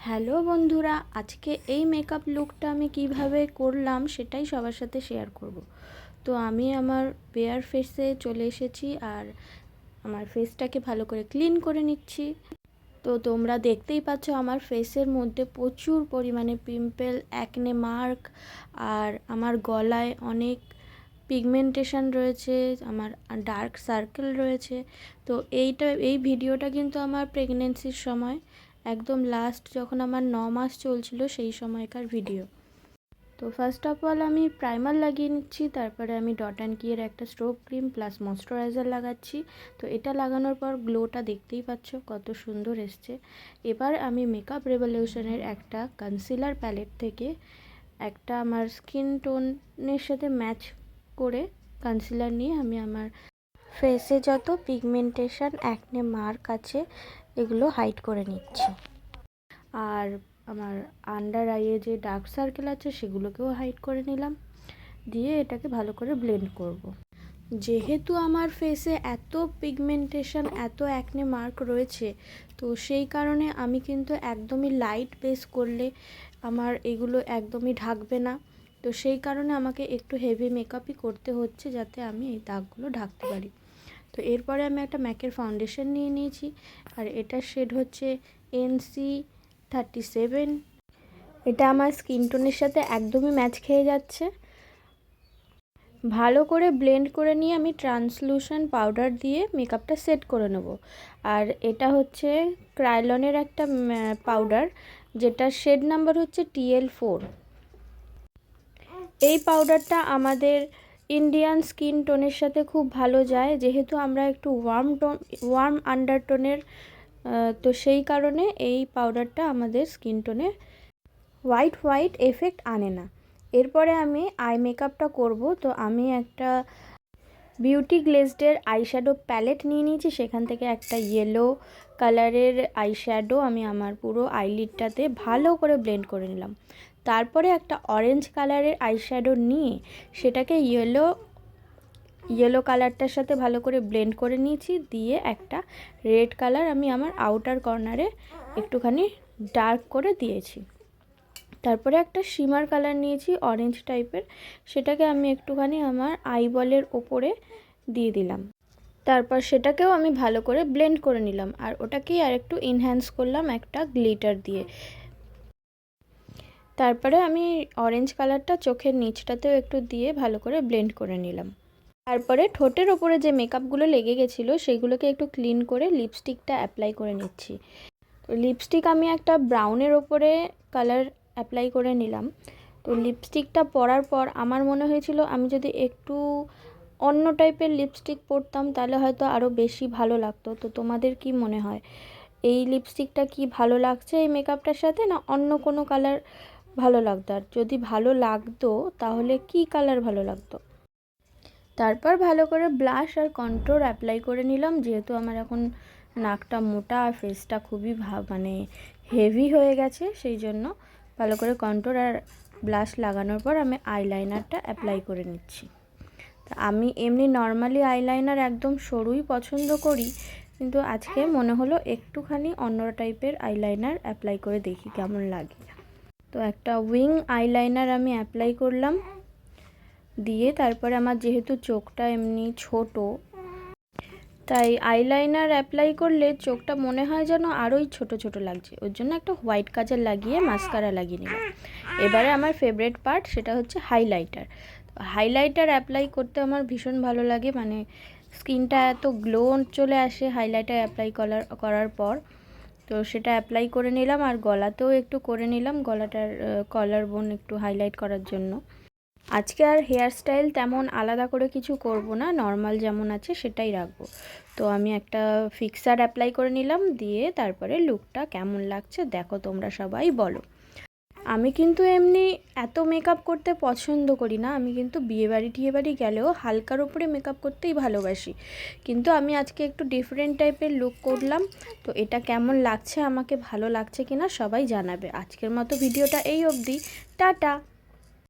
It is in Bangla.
হ্যালো বন্ধুরা, আজকে এই মেকআপ লুকটা আমি কিভাবে করলাম সেটাই সবার সাথে শেয়ার করব। তো আমি আমার বেয়ার ফেসে চলে এসেছি আর আমার ফেসটাকে ভালো করে ক্লিন করে নিচ্ছি। তো তোমরা দেখতেই পাচ্ছ আমার ফেসের মধ্যে প্রচুর পরিমাণে পিম্পল, অ্যাকনে মার্ক, আর আমার গলায় অনেক পিগমেন্টেশন রয়েছে, আমার ডার্ক সার্কেল রয়েছে। তো এই ভিডিওটা কিন্তু আমার প্রেগনেন্সির সময়, একদম লাস্ট যখন আমার 9 মাস চলছিল সেই সময়কার ভিডিও। তো ফার্স্ট অফ অল আমি প্রাইমার লাগিয়ে নিচ্ছি, তারপরে আমি ডট অ্যান্ড কিয়ের একটা স্ট্রোব ক্রিম প্লাস ময়শ্চারাইজার লাগাচ্ছি। তো এটা লাগানোর পর গ্লোটা দেখতেই পাচ্ছ কত সুন্দর এসছে। এবার আমি মেকআপ রেভলিউশনের একটা কনসিলার প্যালেট থেকে একটা আমার স্কিন টোনের সাথে ম্যাচ করে কনসিলার নিয়ে আমি আমার ফেসে যত পিগমেন্টেশন, অ্যাকনে মার্ক আছে এগুলো হাইড করে নিচ্ছি। আর আমার আন্ডার আইয়ে যে ডার্ক সার্কেল আছে সেগুলোকেও হাইড করে নিলাম। দিয়ে এটাকে ভালো করে ব্লেন্ড করব। যেহেতু আমার ফেসে এত পিগমেন্টেশন, এত অ্যাকনে মার্ক রয়েছে, তো সেই কারণে আমি কিন্তু একদমই লাইট বেস করলে আমার এগুলো একদমই ঢাকবে না। তো সেই কারণে আমাকে একটু হেভি মেকআপই করতে হচ্ছে যাতে আমি এই দাগগুলো ঢাকতে পারি। তো এরপরে আমি একটা ম্যাকের ফাউন্ডেশন নিয়ে নিয়েছি, আর এটার শেড হচ্ছে NC37। এটা আমার স্কিন টোনের সাথে একদমই ম্যাচ খেয়ে যাচ্ছে। ভালো করে ব্লেন্ড করে নিয়ে আমি ট্রান্সলুশন পাউডার দিয়ে মেকআপটা সেট করে নেব। আর এটা হচ্ছে ক্রাইলনের একটা পাউডার, যেটার শেড নাম্বার হচ্ছে TL4। এই পাউডারটা আমাদের ইন্ডিয়ান স্কিন টোনের সাথে খুব ভালো যায়, যেহেতু আমরা একটু ওয়ার্ম আন্ডারটোনের, তো সেই কারণে এই পাউডারটা আমাদের স্কিন টোনে হোয়াইট এফেক্ট আনে না। এরপরে আমি আই মেকআপটা করব। তো আমি একটা বিউটি গ্লেজডের আইশ্যাডো প্যালেট নিয়ে নিয়েছি, সেখান থেকে একটা ইয়েলো কালারের আইশ্যাডো আমি আমার পুরো আইলিডটাতে ভালো করে ব্লেন্ড করে নিলাম। তারপরে একটা অরেঞ্জ কালারের আইশ্যাডো নিয়ে সেটাকে ইয়েলো কালারটার সাথে ভালো করে ব্লেন্ড করে নিয়েছি। দিয়ে একটা রেড কালার আমি আমার আউটার কর্নারে একটুখানি ডার্ক করে দিয়েছি। তারপরে একটা শিমার কালার নিয়েছি অরেঞ্জ টাইপের, সেটাকে আমি একটুখানি আমার আইবলের ওপরে দিয়ে দিলাম। তারপর সেটাকেও আমি ভালো করে ব্লেন্ড করে নিলাম, আর ওটাকেই আর একটু এনহ্যান্স করলাম একটা গ্লিটার দিয়ে। তারপরে আমি অরেঞ্জ কালারটা চোখের নিচটাতেও একটু দিয়ে ভালো করে ব্লেন্ড করে নিলাম। তারপরে ঠোঁটের ওপরে যে মেকআপগুলো লেগে গেছিলো সেগুলোকে একটু ক্লিন করে লিপস্টিকটা অ্যাপ্লাই করে নিচ্ছি। তো লিপস্টিক আমি একটা ব্রাউনের ওপরে কালার অ্যাপ্লাই করে নিলাম। তো লিপস্টিকটা পরার পর আমার মনে হয়েছিল আমি যদি একটু অন্য টাইপের লিপস্টিক পরতাম তাহলে হয়তো আরও বেশি ভালো লাগতো। তো তোমাদের কি মনে হয়, এই লিপস্টিকটা কি ভালো লাগছে এই মেকআপটার সাথে, না অন্য কোনো কালার ভালো লাগতো? আর যদি ভালো লাগতো তাহলে কি কালার ভালো লাগতো? তারপর ভালো করে ব্লাশ আর কন্ট্রোল অ্যাপ্লাই করে নিলাম, যেহেতু আমার এখন নাকটা মোটা আর ফেসটা খুবই মানে হেভি হয়ে গেছে, সেই জন্য ভালো করে কন্ট্রোল আর ব্লাশ লাগানোর পর আমি আইলাইনারটা অ্যাপ্লাই করে নিচ্ছি। তা আমি এমনি নর্মালি আইলাইনার একদম সরুই পছন্দ করি, কিন্তু আজকে মনে হলো একটুখানি অন্য টাইপের আইলাইনার অ্যাপ্লাই করে দেখি কেমন লাগে। তো একটা উইং আইলাইনার আমি অ্যাপ্লাই করলাম। দিয়ে তারপরে আমার যেহেতু চোখটা এমনি ছোট, তাই আইলাইনার অ্যাপ্লাই করলে চোখটা মনে হয় যেন আরোই ছোট ছোট লাগছে, ওর জন্য একটা হোয়াইট কাজল লাগিয়ে মাস্কারা লাগিয়ে নিলাম। এবারে আমার ফেভারিট পার্ট, সেটা হচ্ছে হাইলাইটার। হাইলাইটার অ্যাপ্লাই করতে আমার ভীষণ ভালো লাগে, মানে স্কিনটা এত গ্লো চলে আসে হাইলাইটার অ্যাপ্লাই করার পর। তো সেটা অ্যাপ্লাই করে নিলাম, আর গলাতেও একটু করে নিলাম, গলাটার কলার বোন একটু হাইলাইট করার জন্য। আজকে আর হেয়ার স্টাইল তেমন আলাদা করে কিছু করব না, নর্মাল যেমন আছে সেটাই রাখবো। তো আমি একটা ফিক্সার অ্যাপ্লাই করে নিলাম, দিয়ে তারপরে লুকটা কেমন লাগছে দেখো তোমরা সবাই বলো। আমি কিন্তু এমনি এত মেকআপ করতে পছন্দ করি না, আমি কিন্তু টিয়েবাড়ি গেলেও হালকার উপরে মেকআপ করতেই ভালোবাসি, কিন্তু আমি আজকে একটু ডিফারেন্ট টাইপের লুক করলাম। তো এটা কেমন লাগছে, আমাকে ভালো লাগছে কিনা সবাই জানাবে। আজকের মতো ভিডিওটা এই অবধি, টাটা।